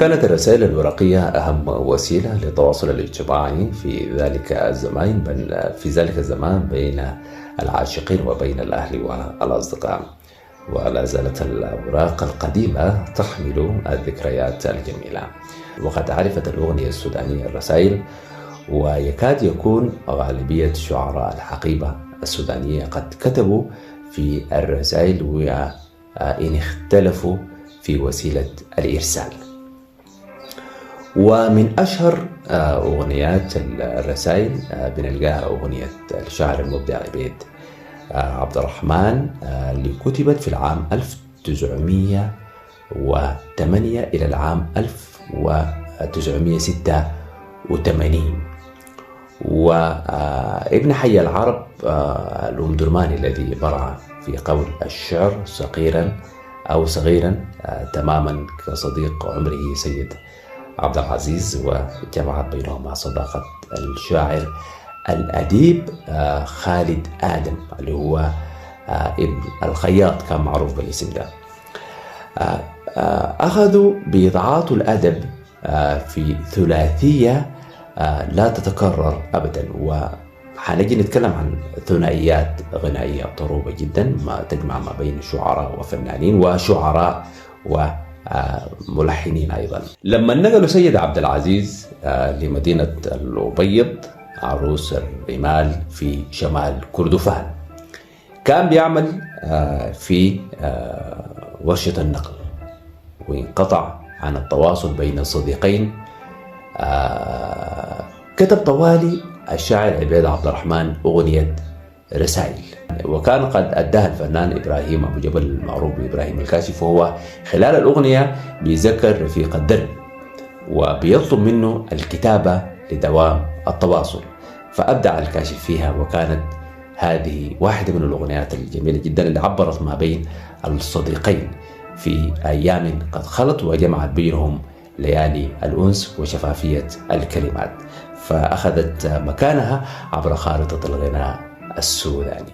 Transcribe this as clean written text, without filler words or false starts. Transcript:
كانت الرسائل الورقية أهم وسيلة للتواصل الاجتماعي في ذلك الزمان بين العاشقين وبين الأهل والأصدقاء. ولا زالت الأوراق القديمة تحمل الذكريات الجميلة. وقد عرفت الأغنية السودانية الرسائل، ويكاد يكون غالبية شعراء الحقيبة السودانية قد كتبوا في الرسائل وإن اختلفوا في وسيلة الإرسال. ومن أشهر أغنيات الرسائل بنلقاها أغنية الشاعر المبدع عبيد عبد الرحمن اللي كتبت في العام 1908 إلى العام 1986. وابن حي العرب الأمدرماني الذي برع في قول الشعر صغيرا تماما كصديق عمره سيد عبد العزيز، وجمعت بينهما صداقة الشاعر الأديب خالد آدم اللي هو ابن الخياط، كان معروف بالاسم ده. أخذوا بيضعات الأدب في ثلاثية لا تتكرر أبدا، وحنجي نتكلم عن ثنائيات غنائية طروبة جدا ما تجمع ما بين شعراء وفنانين وشعراء وملحنين أيضا. لما نقلوا سيد عبد العزيز لمدينة الأبيض عروس الرمال في شمال كردفان، كان بيعمل في ورشة النقل، وانقطع عن التواصل بين الصديقين. كتب طوالي الشاعر عبيد عبد الرحمن أغنية رسائل، وكان قد أداها الفنان إبراهيم أبو جبل المعروف بإبراهيم الكاشف، وهو خلال الأغنية بيذكر رفيق الدرب وبيطلب منه الكتابة لدوام التواصل، فأبدع الكاشف فيها. وكانت هذه واحدة من الأغنيات الجميلة جدا اللي عبرت ما بين الصديقين في أيام قد خلت وجمعت بينهم ليالي الأنس وشفافية الكلمات، فأخذت مكانها عبر خارطة الغناء السوداني.